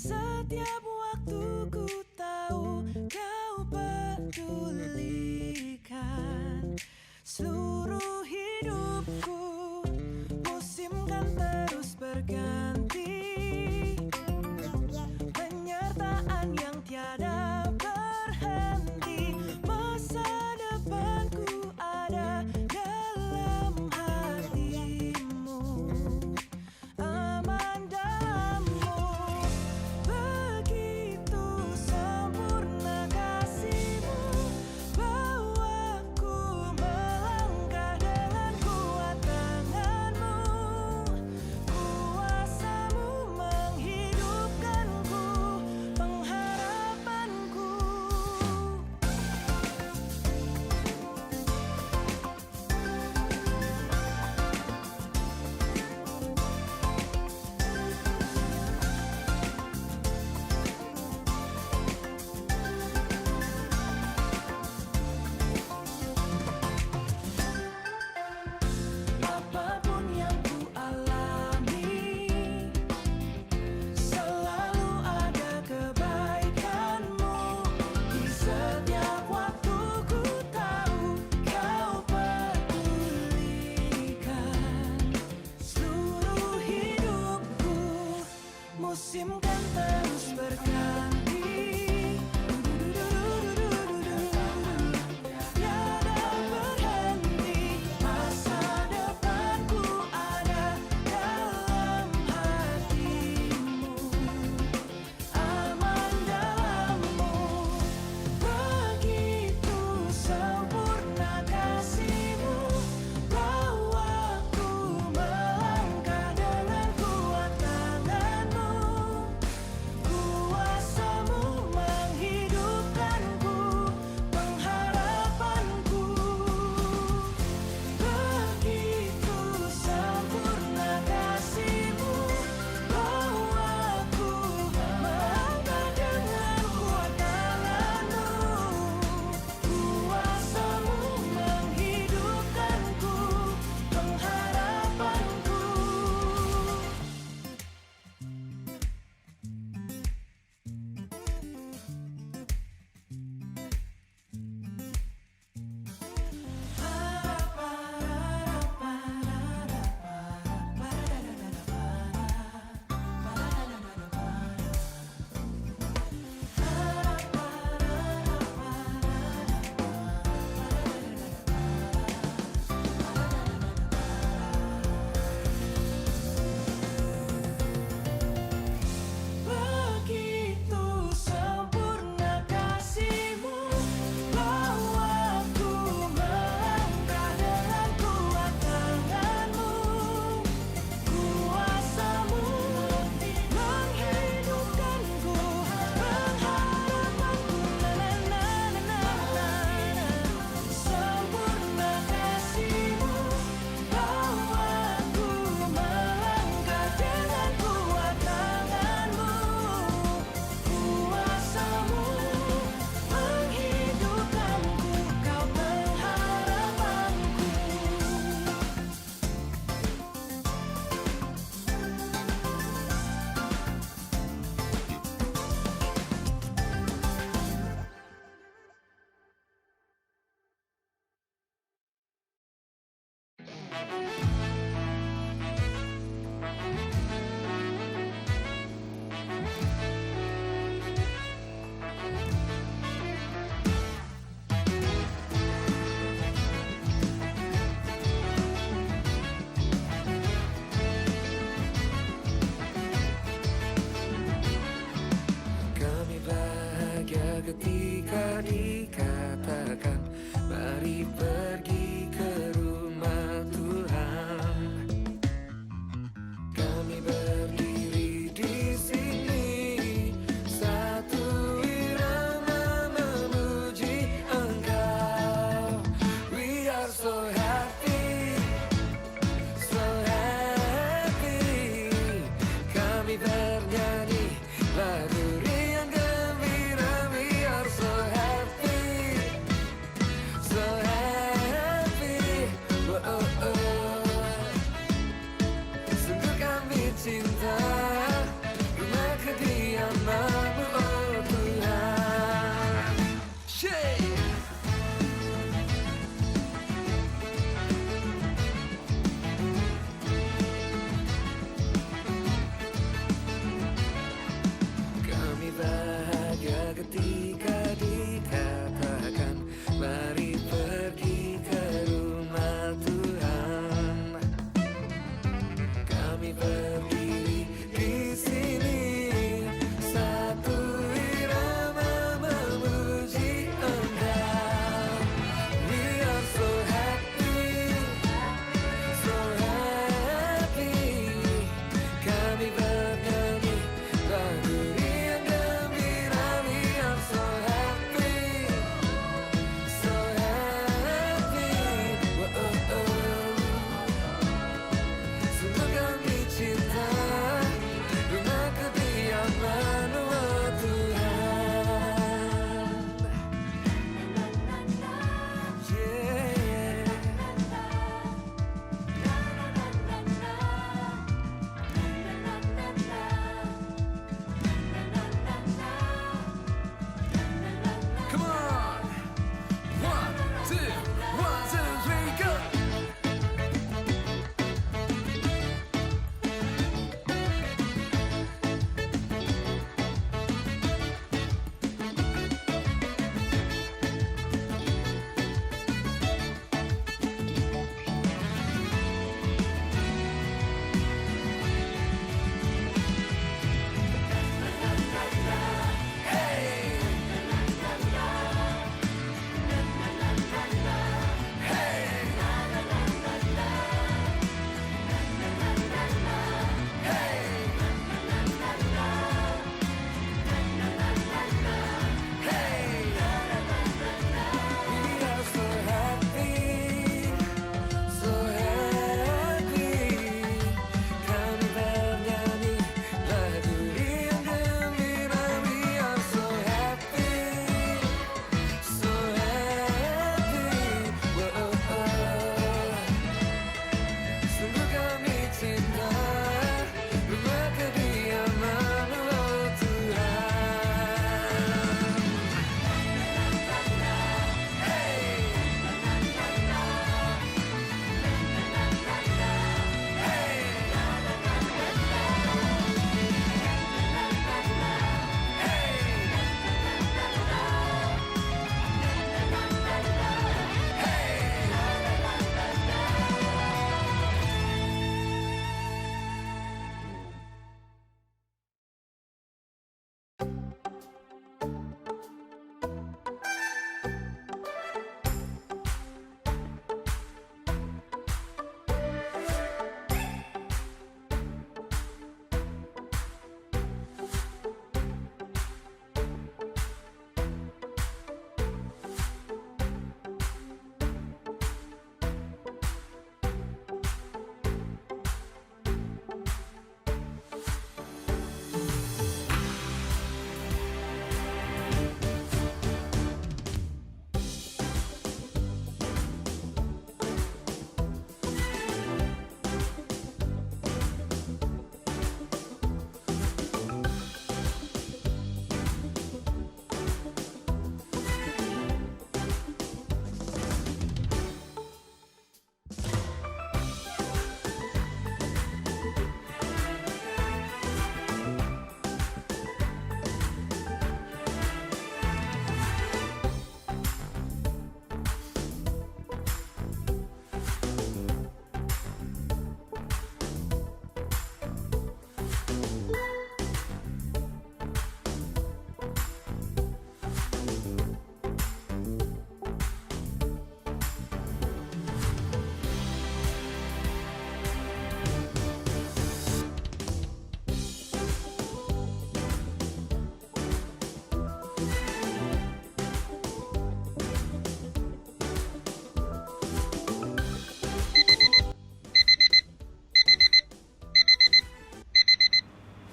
Setiap waktu ku tahu kau pedulikan seluruh hidupku. Musim kan terus berganti, penyertaan yang tiada berhenti. Masa depanku ada dalam hatimu, aman dalammu. Begitu sempurna kasihmu, bawaku melangkah dengan kuat tanganmu. Kuasa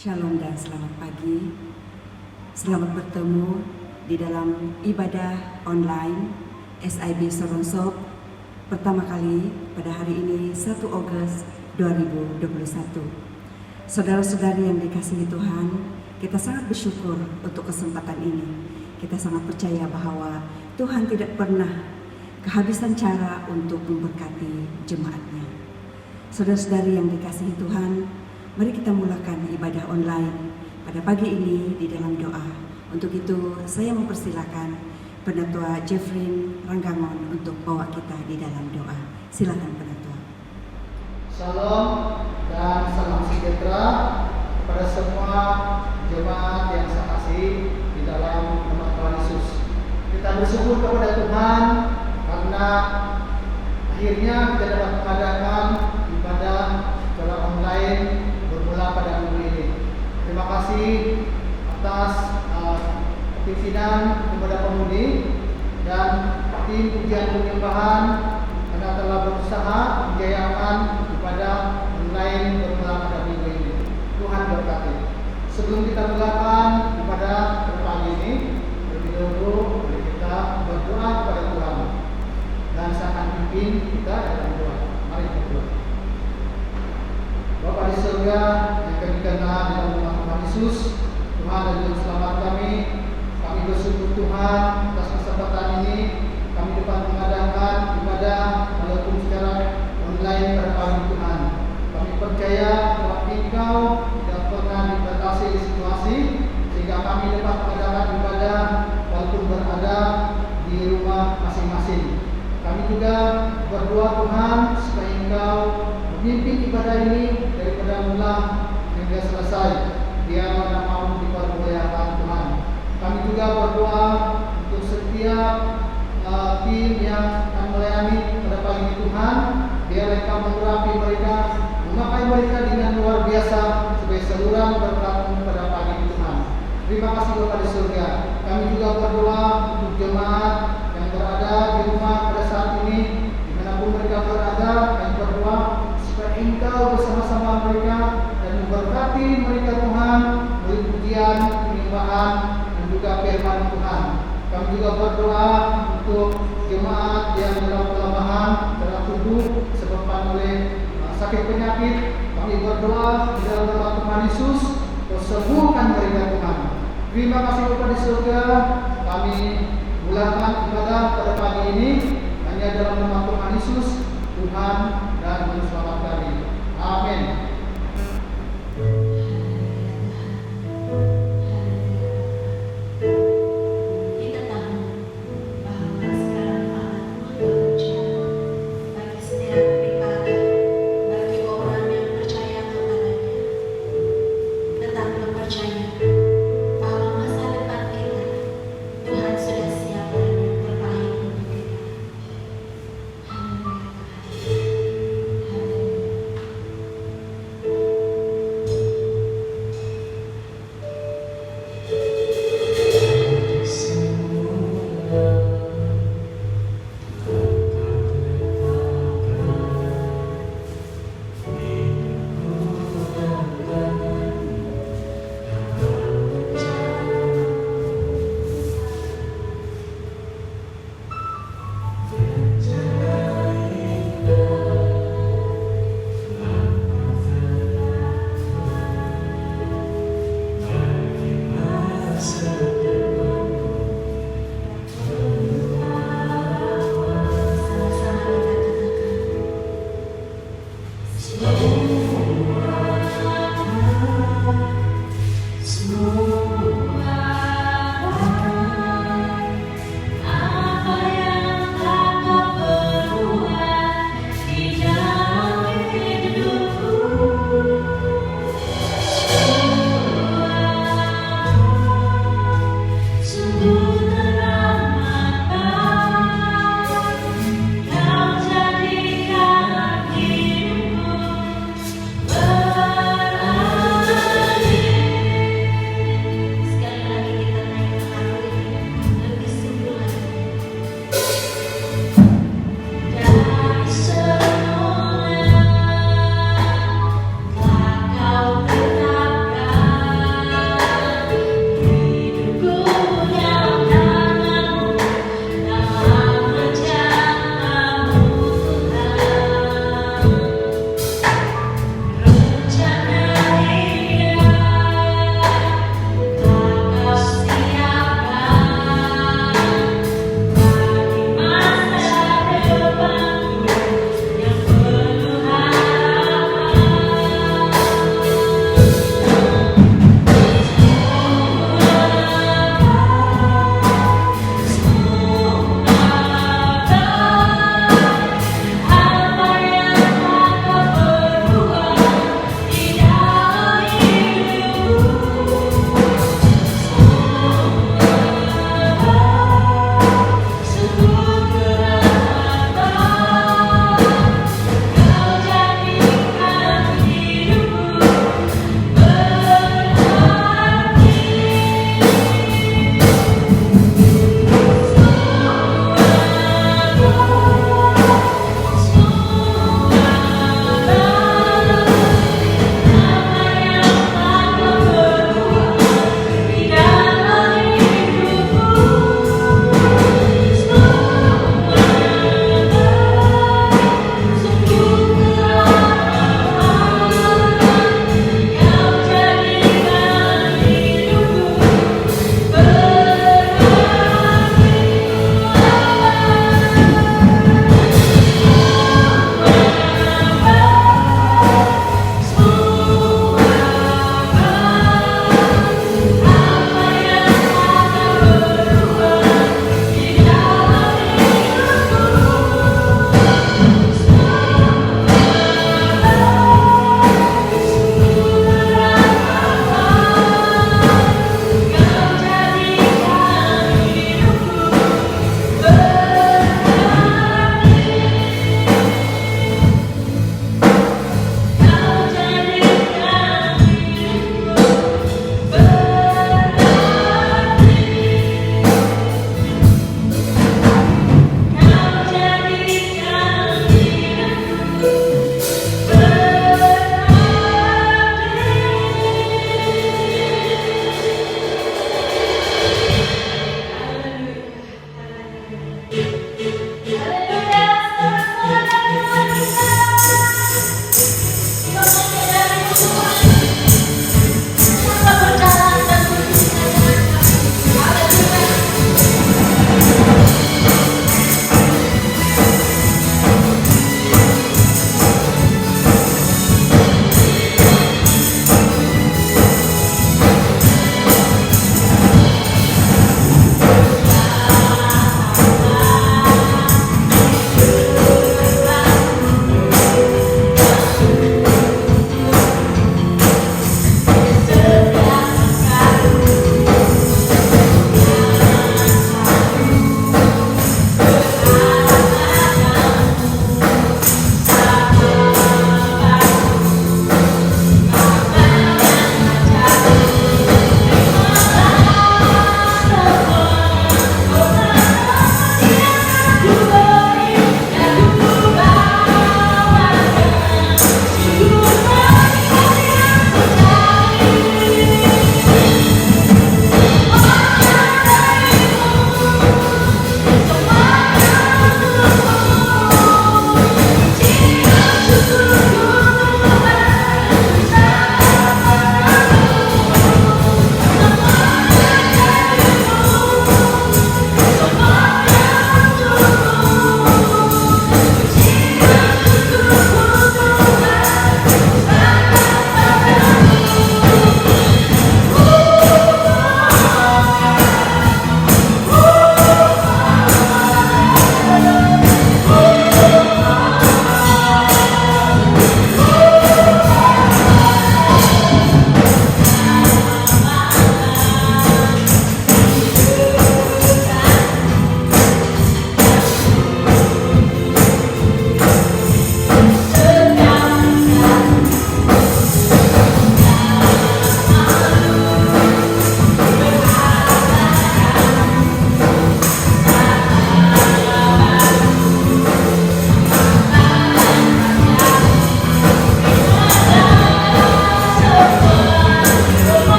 Shalom dan selamat pagi. Selamat bertemu di dalam ibadah online SIB Soronsop pertama kali pada hari ini 1 Agustus 2021. Saudara-saudari yang dikasihi Tuhan, kita sangat bersyukur untuk kesempatan ini. Kita sangat percaya bahwa Tuhan tidak pernah kehabisan cara untuk memberkati jemaatnya. Saudara-saudari yang dikasihi Tuhan, mari kita mulakan ibadah online pada pagi ini di dalam doa. Untuk itu, saya mempersilakan Penatua Jeffrey Ranggangon untuk bawa kita di dalam doa. Silakan Penatua. Shalom dan salam sejahtera kepada semua jemaat yang saya kasih di dalam nama Tuhan Yesus. Kita bersyukur kepada Tuhan karena akhirnya kita dapat mengadakan ibadah secara online bermula pada minggu ini. Terima kasih atas pimpinan Pemuda Pemudi dan tim pujian penyembahan karena telah berusaha menjayakan ibadah online bermula pada minggu ini. Tuhan berkati. Sebelum kita mulakan ibadah pagi ini, terlebih dahulu mari kita berdoa kepada Tuhan dan Sang akan pimpin kita dalam doa. Mari kita berdoa. Bapa di surga yang kami kenal dalam nama Tuhan Yesus, Tuhan dan Juru Selamat kami bersyukur Tuhan atas kesempatan ini kami dapat mengadakan Kami juga berdoa Tuhan supaya Engkau memimpin ibadah ini daripada mula hingga selesai. Biar mana mau dipermuliakan Tuhan. Kami juga berdoa untuk setiap tim yang akan melayani pada pagi ini Tuhan. Biar Engkau mengurapi mereka, memakai mereka dengan luar biasa supaya saluran berkatmu pada pagi ini Tuhan. Terima kasih Bapa di surga. Kami juga berdoa untuk jemaat yang berada di rumah pada saat ini, dimanapun mereka berada. Kami berdoa supaya Engkau bersama-sama mereka dan memberkati mereka Tuhan melalui pujian, penyembahan dan juga firman Tuhan. Kami juga berdoa untuk jemaat yang dalam kelemahan dalam tubuh disebabkan oleh sakit penyakit. Kami berdoa di dalam nama Tuhan Yesus, Kau sembuhkan mereka Tuhan. Terima kasih Bapa di surga. Kami mulakan ibadah pada pagi ini hanya dalam nama Tuhan Yesus, Tuhan dan Juru Selamat kami. Amin. Kita tahu bahwa sekarang Allah Tuhan bekerja bagi setiap pribadi, bagi orang yang percaya kepadanya. Tetaplah percaya bahwa masa depan kita Tuhan sudah siapkan yang terbaik untuk kita. Haleluya. Haleluya.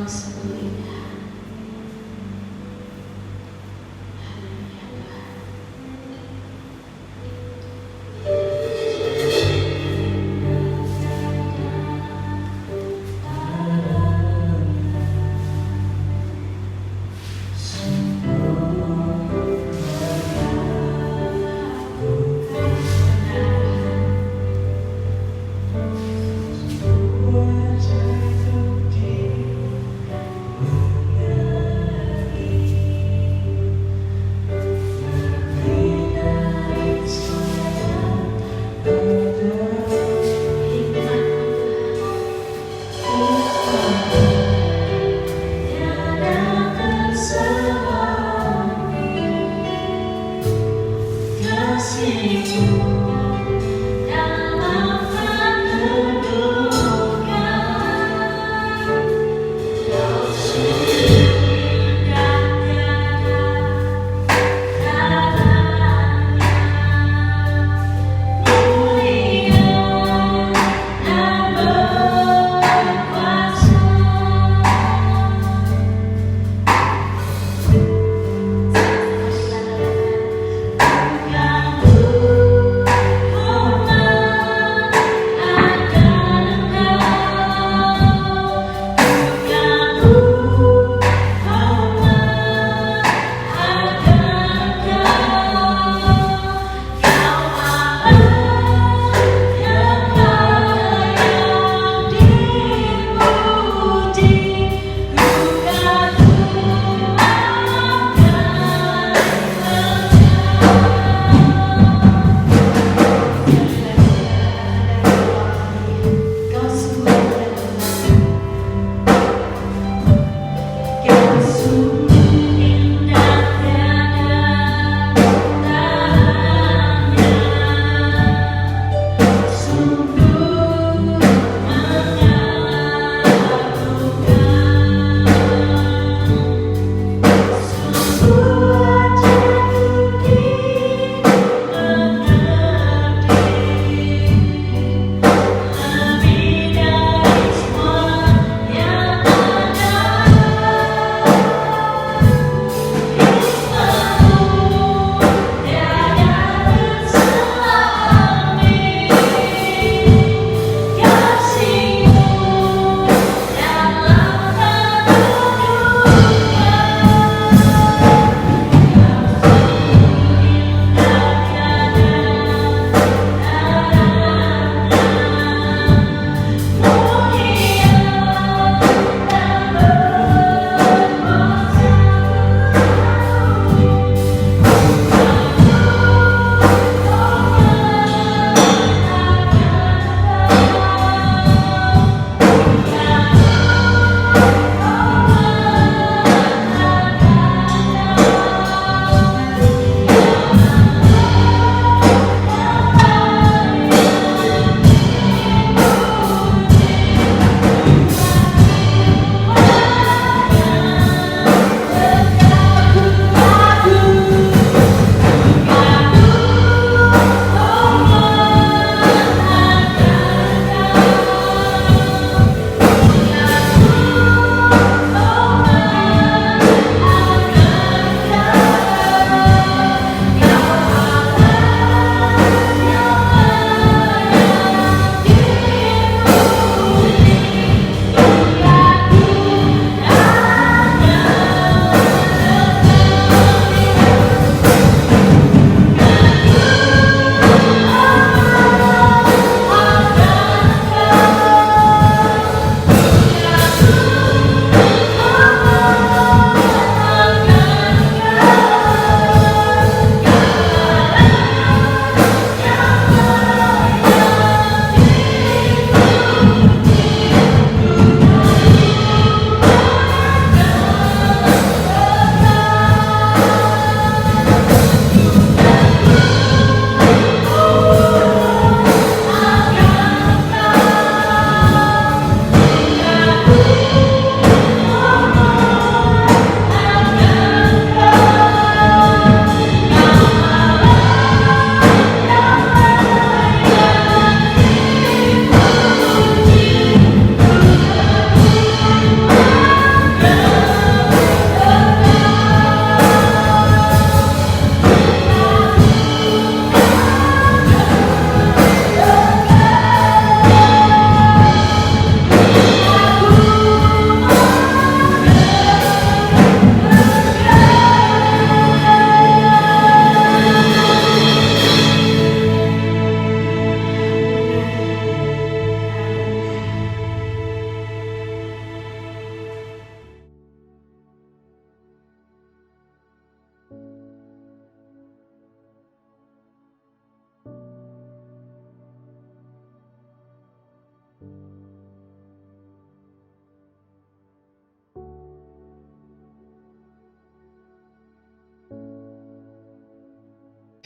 sungguh indah. Haleluya Tuhan. Dalam kedudukan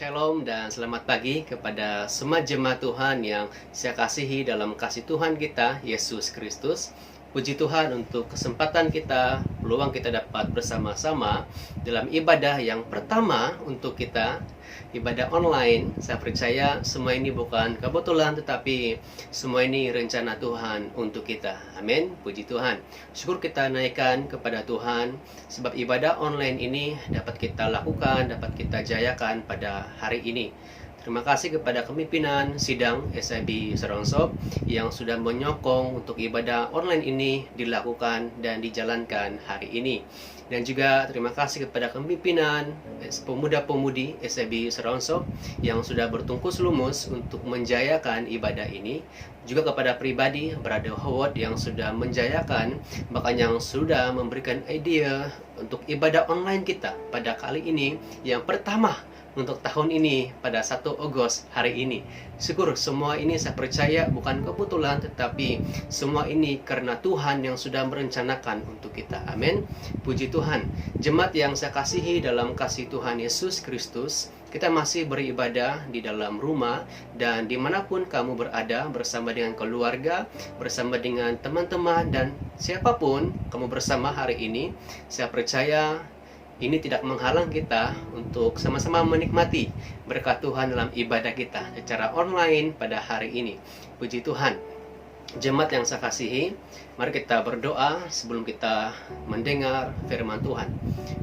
Shalom dan selamat pagi kepada semua jemaat Tuhan yang saya kasihi dalam kasih Tuhan kita, Yesus Kristus. Puji Tuhan untuk kesempatan kita, peluang kita dapat bersama-sama dalam ibadah yang pertama untuk kita, ibadah online. Saya percaya semua ini bukan kebetulan, tetapi semua ini rencana Tuhan untuk kita. Amin. Puji Tuhan. Syukur kita naikkan kepada Tuhan, sebab ibadah online ini dapat kita lakukan, dapat kita jayakan pada hari ini. Terima kasih kepada kepimpinan sidang SIB Seronsop yang sudah menyokong untuk ibadah online ini dilakukan dan dijalankan hari ini. Dan juga terima kasih kepada kepimpinan pemuda-pemudi SIB Seronsop yang sudah bertungkus lumus untuk menjayakan ibadah ini. Juga kepada pribadi Brother Howard yang sudah menjayakan, bahkan yang sudah memberikan ide untuk ibadah online kita pada kali ini yang pertama untuk tahun ini pada 1 Agustus hari ini. Syukur semua ini saya percaya bukan kebetulan, tetapi semua ini karena Tuhan yang sudah merencanakan untuk kita. Amin. Puji Tuhan. Jemaat yang saya kasihi dalam kasih Tuhan Yesus Kristus, kita masih beribadah di dalam rumah dan dimanapun kamu berada, bersama dengan keluarga, bersama dengan teman-teman dan siapapun kamu bersama hari ini. Saya percaya ini tidak menghalang kita untuk sama-sama menikmati berkat Tuhan dalam ibadah kita secara online pada hari ini. Puji Tuhan. Jemaat yang saya kasihi, mari kita berdoa sebelum kita mendengar firman Tuhan.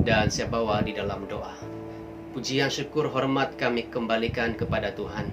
Dan saya bawa di dalam doa. Pujian, syukur, hormat kami kembalikan kepada Tuhan.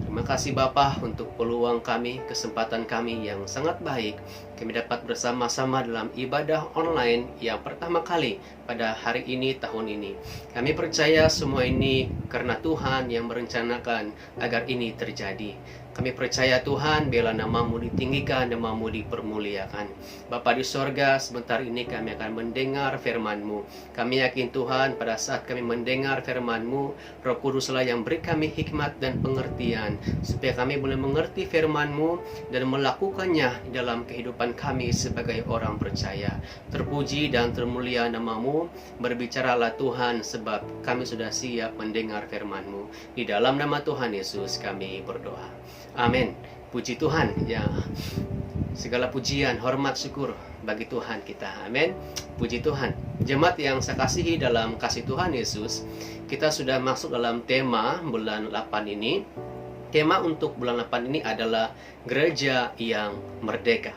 Terima kasih Bapa untuk peluang kami, kesempatan kami yang sangat baik. Kami dapat bersama-sama dalam ibadah online yang pertama kali pada hari ini, tahun ini. Kami percaya semua ini karena Tuhan yang merencanakan agar ini terjadi. Kami percaya Tuhan, biarlah nama-Mu ditinggikan, nama-Mu dipermuliakan. Bapa di sorga, sebentar ini kami akan mendengar firman-Mu. Kami yakin Tuhan, pada saat kami mendengar firman-Mu, Roh Kuduslah yang beri kami hikmat dan pengertian, supaya kami boleh mengerti firman-Mu dan melakukannya di dalam kehidupan kami sebagai orang percaya. Terpuji dan termulia nama-Mu, berbicaralah Tuhan, sebab kami sudah siap mendengar firman-Mu. Di dalam nama Tuhan Yesus kami berdoa. Amin. Puji Tuhan. Ya, segala pujian, hormat, syukur bagi Tuhan kita. Amin. Puji Tuhan. Jemaat yang saya kasihi dalam kasih Tuhan Yesus, kita sudah masuk dalam tema bulan 8 ini. Tema untuk bulan 8 ini adalah gereja yang merdeka.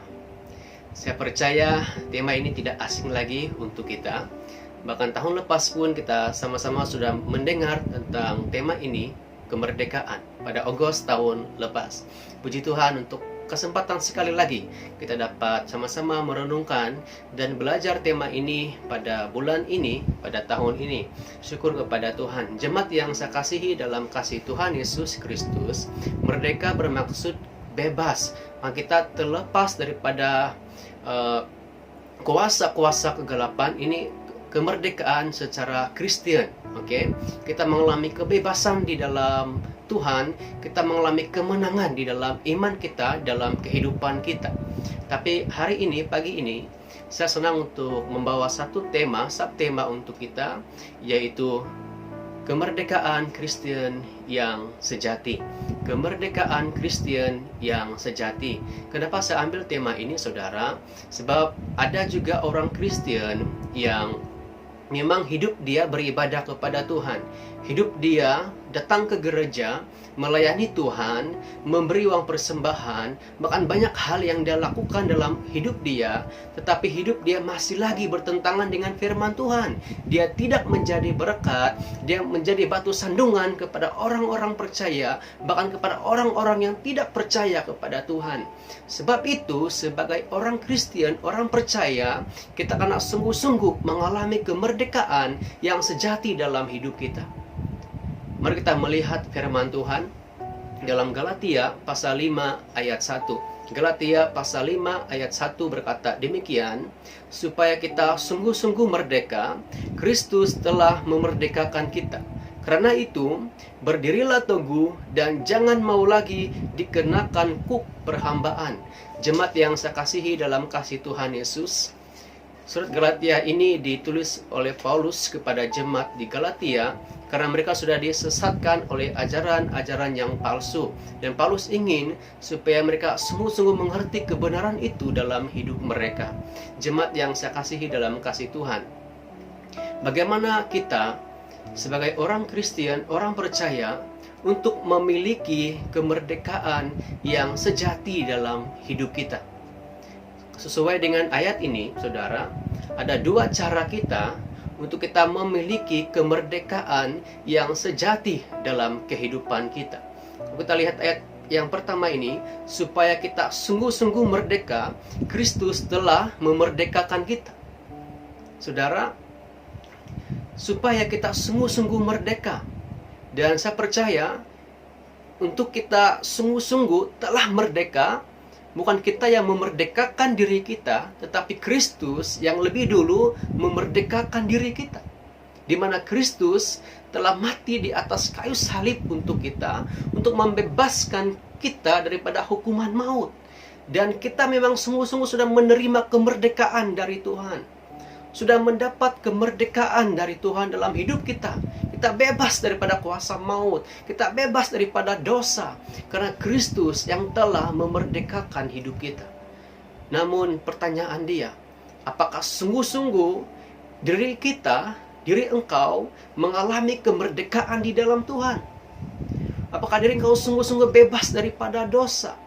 Saya percaya tema ini tidak asing lagi untuk kita. Bahkan tahun lepas pun kita sama-sama sudah mendengar tentang tema ini, kemerdekaan, pada Agustus tahun lepas. Puji Tuhan untuk kesempatan sekali lagi kita dapat sama-sama merenungkan dan belajar tema ini pada bulan ini, pada tahun ini. Syukur kepada Tuhan. Jemaat yang saya kasihi dalam kasih Tuhan Yesus Kristus, merdeka bermaksud bebas. Kita terlepas daripada kuasa-kuasa kegelapan ini, kemerdekaan secara Kristen. Kita mengalami kebebasan di dalam Tuhan, kita mengalami kemenangan di dalam iman kita, dalam kehidupan kita. Tapi hari ini, pagi ini, saya senang untuk membawa satu tema, subtema untuk kita, yaitu kemerdekaan Kristen yang sejati. Kemerdekaan Kristen yang sejati. Kenapa saya ambil tema ini, saudara? Sebab ada juga orang Kristen yang memang hidup dia beribadah kepada Tuhan. Hidup dia datang ke gereja, melayani Tuhan, memberi uang persembahan, bahkan banyak hal yang dia lakukan dalam hidup dia, tetapi hidup dia masih lagi bertentangan dengan firman Tuhan. Dia tidak menjadi berkat, dia menjadi batu sandungan kepada orang-orang percaya, bahkan kepada orang-orang yang tidak percaya kepada Tuhan. Sebab itu, sebagai orang Kristen, orang percaya, kita akan sungguh-sungguh mengalami kemerdekaan yang sejati dalam hidup kita. Mari kita melihat firman Tuhan dalam Galatia pasal 5 ayat 1. Galatia pasal 5 ayat 1 berkata demikian, supaya kita sungguh-sungguh merdeka, Kristus telah memerdekakan kita. Karena itu, berdirilah teguh dan jangan mau lagi dikenakan kuk perhambaan. Jemaat yang saya kasihi dalam kasih Tuhan Yesus, Surat Galatia ini ditulis oleh Paulus kepada jemaat di Galatia karena mereka sudah disesatkan oleh ajaran-ajaran yang palsu. Dan Paulus ingin supaya mereka sungguh-sungguh mengerti kebenaran itu dalam hidup mereka. Jemaat yang saya kasihi dalam kasih Tuhan, bagaimana kita sebagai orang Kristen, orang percaya, untuk memiliki kemerdekaan yang sejati dalam hidup kita? Sesuai dengan ayat ini, saudara, ada dua cara kita untuk kita memiliki kemerdekaan yang sejati dalam kehidupan kita. Kita lihat ayat yang pertama ini, supaya kita sungguh-sungguh merdeka, Kristus telah memerdekakan kita. Saudara, supaya kita sungguh-sungguh merdeka. Dan saya percaya, untuk kita sungguh-sungguh telah merdeka, bukan kita yang memerdekakan diri kita, tetapi Kristus yang lebih dulu memerdekakan diri kita. Di mana Kristus telah mati di atas kayu salib untuk kita, untuk membebaskan kita daripada hukuman maut. Dan kita memang sungguh-sungguh sudah menerima kemerdekaan dari Tuhan. Sudah mendapat kemerdekaan dari Tuhan dalam hidup kita. Kita bebas daripada kuasa maut. Kita bebas daripada dosa. Karena Kristus yang telah memerdekakan hidup kita. Namun pertanyaan dia, apakah sungguh-sungguh diri kita, diri engkau mengalami kemerdekaan di dalam Tuhan? Apakah diri engkau sungguh-sungguh bebas daripada dosa?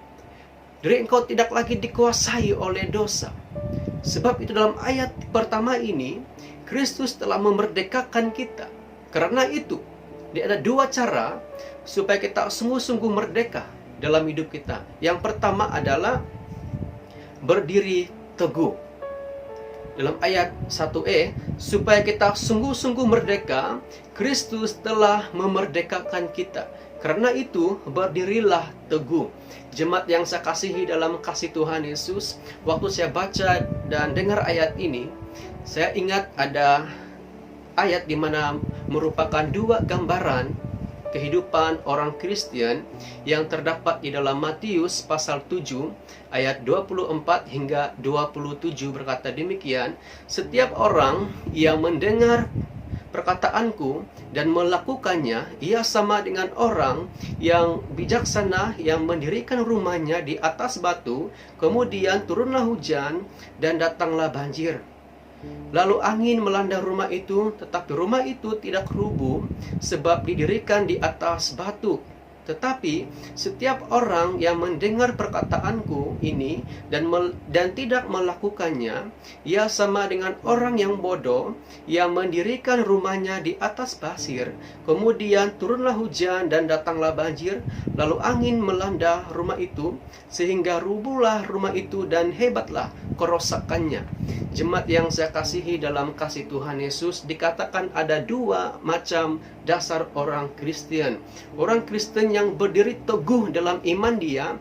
Diri engkau tidak lagi dikuasai oleh dosa. Sebab itu dalam ayat pertama ini, Kristus telah memerdekakan kita. Karena itu, ada dua cara supaya kita sungguh-sungguh merdeka dalam hidup kita. Yang pertama adalah berdiri teguh. Dalam ayat 1e, supaya kita sungguh-sungguh merdeka, Kristus telah memerdekakan kita. Karena itu, berdirilah teguh. Jemaat yang saya kasihi dalam kasih Tuhan Yesus, waktu saya baca dan dengar ayat ini, saya ingat ada ayat di mana merupakan dua gambaran kehidupan orang Kristen yang terdapat di dalam Matius pasal 7 ayat 24 hingga 27 berkata demikian, setiap orang yang mendengar perkataanku dan melakukannya, ia sama dengan orang yang bijaksana yang mendirikan rumahnya di atas batu, kemudian turunlah hujan dan datanglah banjir. Lalu angin melanda rumah itu, tetapi rumah itu tidak rubuh sebab didirikan di atas batu. Tetapi setiap orang yang mendengar perkataanku ini dan tidak melakukannya, ia sama dengan orang yang bodoh yang mendirikan rumahnya di atas pasir. Kemudian turunlah hujan dan datanglah banjir, lalu angin melanda rumah itu sehingga rubuhlah rumah itu dan hebatlah kerosakannya. Jemaat yang saya kasihi dalam kasih Tuhan Yesus, dikatakan ada dua macam dasar orang Kristen. Orang Kristen yang berdiri teguh dalam iman dia,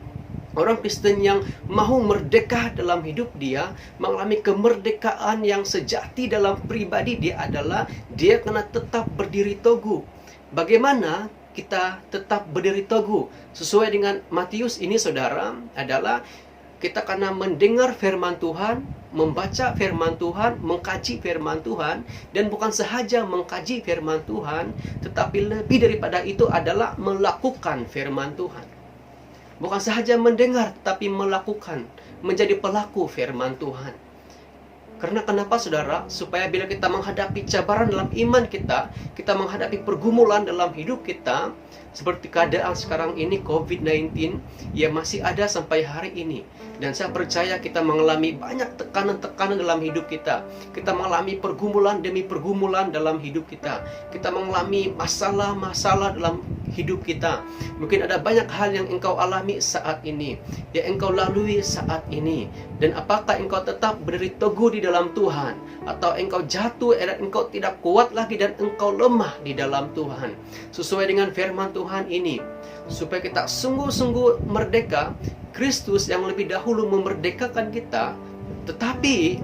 orang Kristen yang mau merdeka dalam hidup dia, mengalami kemerdekaan yang sejati dalam pribadi dia adalah dia kena tetap berdiri teguh. Bagaimana kita tetap berdiri teguh? Sesuai dengan Matius ini, saudara, adalah kita karena mendengar firman Tuhan, membaca firman Tuhan, mengkaji firman Tuhan, dan bukan sahaja mengkaji firman Tuhan, tetapi lebih daripada itu adalah melakukan firman Tuhan. Bukan sahaja mendengar, tapi melakukan, menjadi pelaku firman Tuhan. Karena kenapa, saudara? Supaya bila kita menghadapi cabaran dalam iman kita menghadapi pergumulan dalam hidup kita, seperti keadaan sekarang ini COVID-19 yang masih ada sampai hari ini. Dan saya percaya kita mengalami banyak tekanan-tekanan dalam hidup kita. Kita mengalami pergumulan demi pergumulan dalam hidup kita. Kita mengalami masalah-masalah dalam hidup kita. Mungkin ada banyak hal yang engkau alami saat ini, yang engkau lalui saat ini. Dan apakah engkau tetap berdiri teguh di dalam Tuhan, atau engkau jatuh dan engkau tidak kuat lagi dan engkau lemah di dalam Tuhan? Sesuai dengan firman Tuhan ini, supaya kita sungguh-sungguh merdeka, Kristus yang lebih dahulu memerdekakan kita. Tetapi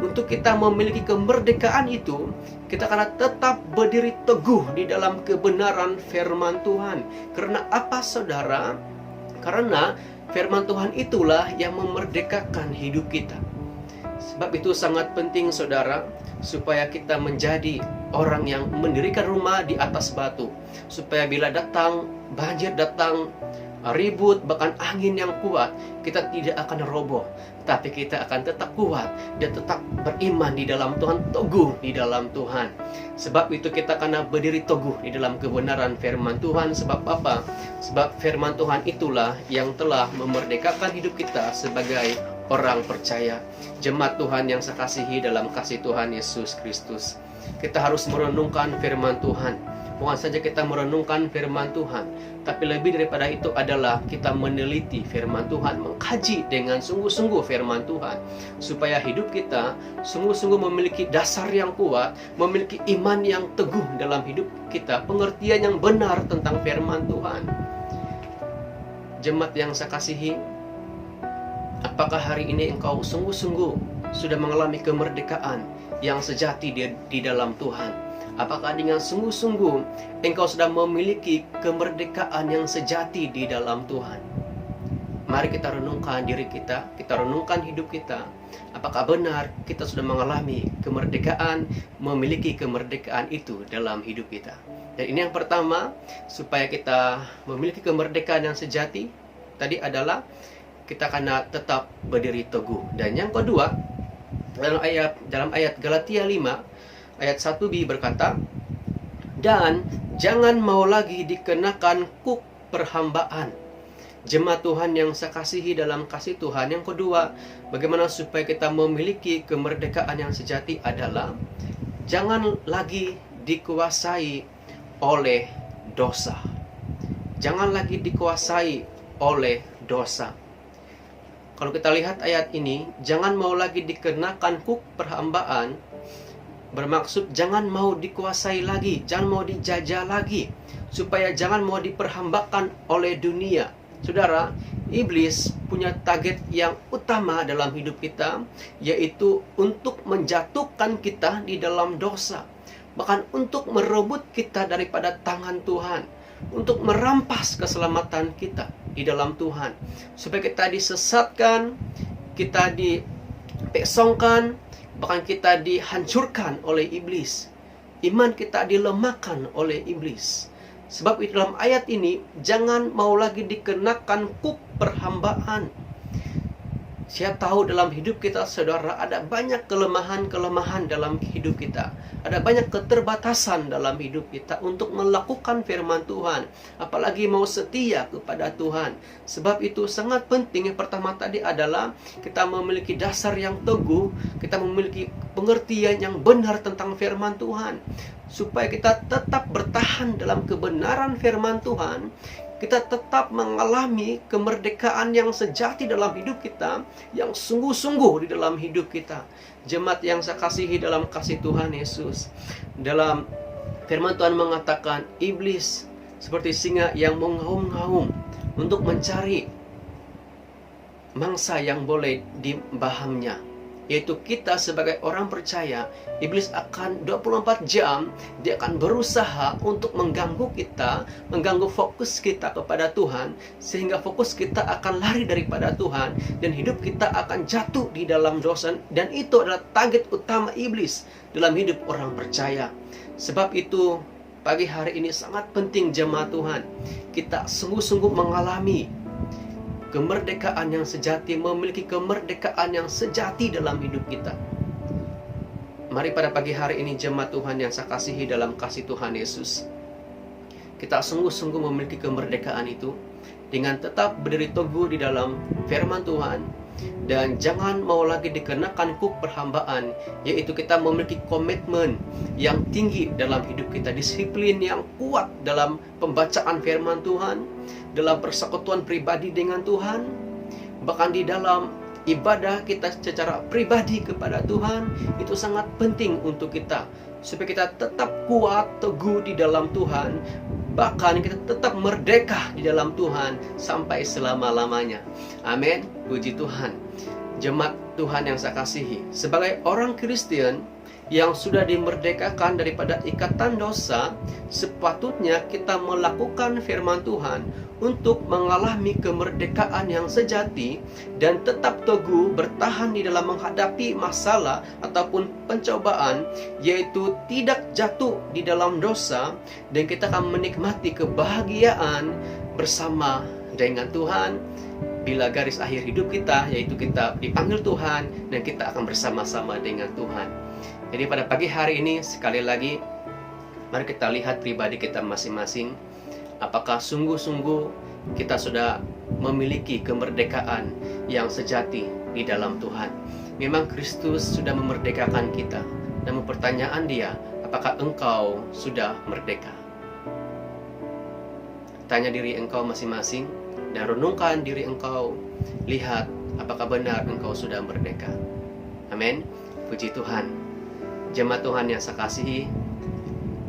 untuk kita memiliki kemerdekaan itu, kita akan tetap berdiri teguh di dalam kebenaran firman Tuhan. Karena apa, saudara? Karena firman Tuhan itulah yang memerdekakan hidup kita. Sebab itu sangat penting saudara, supaya kita menjadi orang yang mendirikan rumah di atas batu. Supaya bila datang banjir, datang ribut, bahkan angin yang kuat, kita tidak akan roboh, tapi kita akan tetap kuat dan tetap beriman di dalam Tuhan, teguh di dalam Tuhan. Sebab itu kita akan berdiri teguh di dalam kebenaran firman Tuhan. Sebab apa? Sebab firman Tuhan itulah yang telah memerdekakan hidup kita sebagai orang percaya. Jemaat Tuhan yang saya kasihi dalam kasih Tuhan Yesus Kristus, kita harus merenungkan firman Tuhan. Bukan saja kita merenungkan firman Tuhan, tapi lebih daripada itu adalah kita meneliti firman Tuhan, mengkaji dengan sungguh-sungguh firman Tuhan, supaya hidup kita sungguh-sungguh memiliki dasar yang kuat, memiliki iman yang teguh dalam hidup kita, pengertian yang benar tentang firman Tuhan. Jemaat yang saya kasihi, apakah hari ini engkau sungguh-sungguh sudah mengalami kemerdekaan yang sejati di dalam Tuhan? Apakah dengan sungguh-sungguh engkau sudah memiliki kemerdekaan yang sejati di dalam Tuhan? Mari kita renungkan diri kita renungkan hidup kita. Apakah benar kita sudah mengalami kemerdekaan, memiliki kemerdekaan itu dalam hidup kita? Dan ini yang pertama, supaya kita memiliki kemerdekaan yang sejati, tadi adalah kita akan tetap berdiri teguh. Dan yang kedua, dalam ayat Galatia 5 ayat 1b berkata, dan jangan mau lagi dikenakan kuk perhambaan. Jemaat Tuhan yang saya kasihi dalam kasih Tuhan, yang kedua, bagaimana supaya kita memiliki kemerdekaan yang sejati adalah jangan lagi dikuasai oleh dosa. Jangan lagi dikuasai oleh dosa. Kalau kita lihat ayat ini, jangan mau lagi dikenakan kuk perhambaan, bermaksud jangan mau dikuasai lagi, jangan mau dijajah lagi, supaya jangan mau diperhambakan oleh dunia. Saudara, iblis punya target yang utama dalam hidup kita, yaitu untuk menjatuhkan kita di dalam dosa, bahkan untuk merebut kita daripada tangan Tuhan, untuk merampas keselamatan kita di dalam Tuhan, supaya kita disesatkan, kita dipesongkan, bahkan kita dihancurkan oleh iblis. Iman kita dilemahkan oleh iblis. Sebab itu dalam ayat ini, jangan mau lagi dikenakan kuk perhambaan. Saya tahu dalam hidup kita, saudara, ada banyak kelemahan-kelemahan dalam hidup kita. Ada banyak keterbatasan dalam hidup kita untuk melakukan firman Tuhan. Apalagi mau setia kepada Tuhan. Sebab itu sangat penting, yang pertama tadi adalah kita memiliki dasar yang teguh. Kita memiliki pengertian yang benar tentang firman Tuhan. Supaya kita tetap bertahan dalam kebenaran firman Tuhan, kita tetap mengalami kemerdekaan yang sejati dalam hidup kita, yang sungguh-sungguh di dalam hidup kita. Jemaat yang saya kasihi dalam kasih Tuhan Yesus, dalam firman Tuhan mengatakan, iblis seperti singa yang mengaum-ngaum untuk mencari mangsa yang boleh dibahamnya. Yaitu kita sebagai orang percaya, iblis akan 24 jam, dia akan berusaha untuk mengganggu kita, mengganggu fokus kita kepada Tuhan, sehingga fokus kita akan lari daripada Tuhan, dan hidup kita akan jatuh di dalam dosa. Dan itu adalah target utama iblis dalam hidup orang percaya. Sebab itu, pagi hari ini sangat penting jemaat Tuhan, kita sungguh-sungguh mengalami kemerdekaan yang sejati, memiliki kemerdekaan yang sejati dalam hidup kita. Mari pada pagi hari ini jemaat Tuhan yang saya kasihi dalam kasih Tuhan Yesus, kita sungguh-sungguh memiliki kemerdekaan itu dengan tetap berdiri teguh di dalam firman Tuhan, dan jangan mau lagi dikenakan kuk perhambaan, yaitu kita memiliki komitmen yang tinggi dalam hidup kita, disiplin yang kuat dalam pembacaan firman Tuhan, dalam persekutuan pribadi dengan Tuhan, bahkan di dalam ibadah kita secara pribadi kepada Tuhan. Itu sangat penting untuk kita, supaya kita tetap kuat, teguh di dalam Tuhan, bahkan kita tetap merdeka di dalam Tuhan sampai selama-lamanya. Amin, puji Tuhan. Jemaat Tuhan yang saya kasihi, sebagai orang Kristen yang sudah dimerdekakan daripada ikatan dosa, sepatutnya kita melakukan firman Tuhan untuk mengalami kemerdekaan yang sejati dan tetap teguh bertahan di dalam menghadapi masalah ataupun pencobaan, yaitu tidak jatuh di dalam dosa, dan kita akan menikmati kebahagiaan bersama dengan Tuhan bila garis akhir hidup kita, yaitu kita dipanggil Tuhan dan kita akan bersama-sama dengan Tuhan. Jadi pada pagi hari ini sekali lagi mari kita lihat pribadi kita masing-masing. Apakah sungguh-sungguh kita sudah memiliki kemerdekaan yang sejati di dalam Tuhan? Memang Kristus sudah memerdekakan kita. Namun pertanyaan dia, apakah engkau sudah merdeka? Tanya diri engkau masing-masing dan renungkan diri engkau. Lihat apakah benar engkau sudah merdeka. Amin. Puji Tuhan. Jemaat Tuhan yang saya kasihi,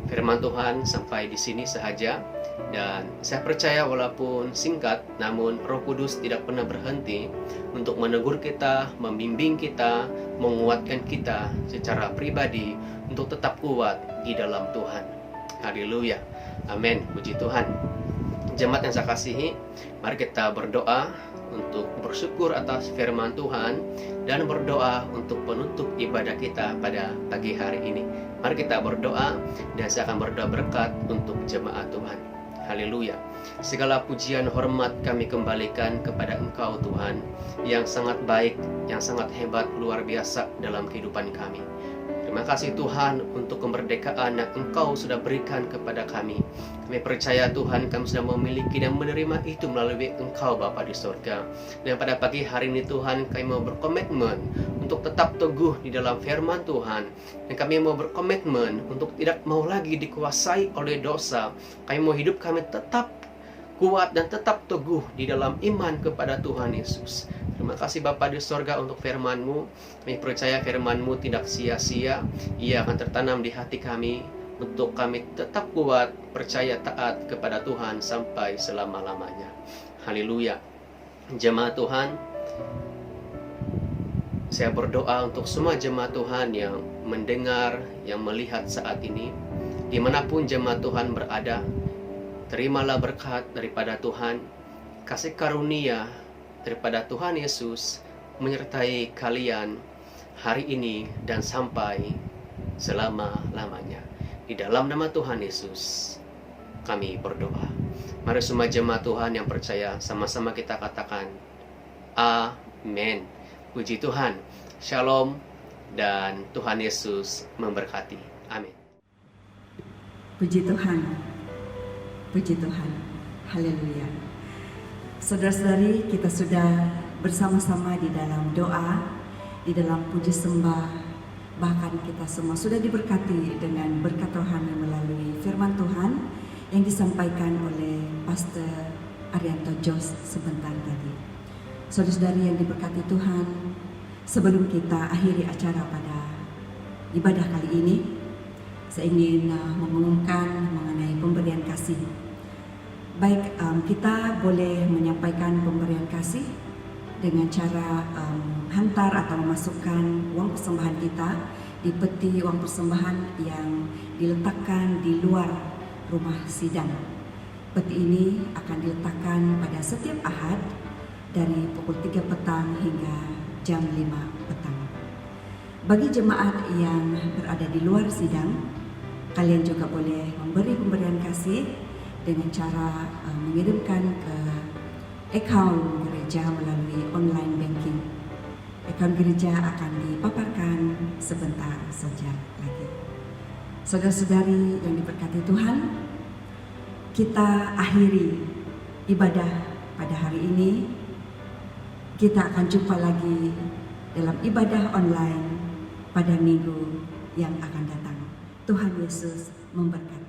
firman Tuhan sampai di sini sahaja. Dan saya percaya walaupun singkat, namun Roh Kudus tidak pernah berhenti untuk menegur kita, membimbing kita, menguatkan kita secara pribadi untuk tetap kuat di dalam Tuhan. Haleluya. Amin. Puji Tuhan. Jemaat yang saya kasihi, mari kita berdoa untuk bersyukur atas firman Tuhan dan berdoa untuk penutup ibadah kita pada pagi hari ini. Mari kita berdoa dan saya akan berdoa berkat untuk jemaat Tuhan. Haleluya. Segala pujian hormat kami kembalikan kepada Engkau Tuhan, yang sangat baik, yang sangat hebat, luar biasa dalam kehidupan kami. Terima kasih Tuhan untuk kemerdekaan yang Engkau sudah berikan kepada kami. Kami percaya Tuhan kami sudah memiliki dan menerima itu melalui Engkau Bapa di sorga. Dan pada pagi hari ini Tuhan kami mau berkomitmen untuk tetap teguh di dalam firman Tuhan. Dan kami mau berkomitmen untuk tidak mau lagi dikuasai oleh dosa. Kami mau hidup kami tetap kuat dan tetap teguh di dalam iman kepada Tuhan Yesus. Terima kasih Bapa di sorga untuk firman-Mu. Kami percaya firman-Mu tidak sia-sia. Ia akan tertanam di hati kami untuk kami tetap kuat, percaya taat kepada Tuhan sampai selama-lamanya. Haleluya. Jemaat Tuhan, saya berdoa untuk semua jemaat Tuhan yang mendengar, yang melihat saat ini, dimanapun jemaat Tuhan berada. Terimalah berkat daripada Tuhan, kasih karunia daripada Tuhan Yesus menyertai kalian hari ini dan sampai selama-lamanya. Di dalam nama Tuhan Yesus kami berdoa. Mari semua jemaat Tuhan yang percaya sama-sama kita katakan amin. Puji Tuhan. Shalom dan Tuhan Yesus memberkati. Amin. Puji Tuhan. Puji Tuhan. Haleluya. Saudara-saudari, kita sudah bersama-sama di dalam doa, di dalam puji sembah, bahkan kita semua sudah diberkati dengan berkat rohani melalui firman Tuhan yang disampaikan oleh Pastor Arianto Jos sebentar tadi. Saudara-saudari yang diberkati Tuhan, sebelum kita akhiri acara pada ibadah kali ini, saya ingin mengumumkan mengenai pemberian kasih. Baik, kita boleh menyampaikan pemberian kasih dengan cara hantar atau memasukkan uang persembahan kita di peti uang persembahan yang diletakkan di luar rumah sidang. Peti ini akan diletakkan pada setiap Ahad dari pukul 3 petang hingga jam 5 petang. Bagi jemaat yang berada di luar sidang, kalian juga boleh memberi pemberian kasih dengan cara mengirimkan ke account gereja melalui online banking. Account gereja akan dipaparkan sebentar saja lagi. Saudara-saudari yang diberkati Tuhan, kita akhiri ibadah pada hari ini. Kita akan jumpa lagi dalam ibadah online pada minggu yang akan datang. Tuhan Yesus memberkati.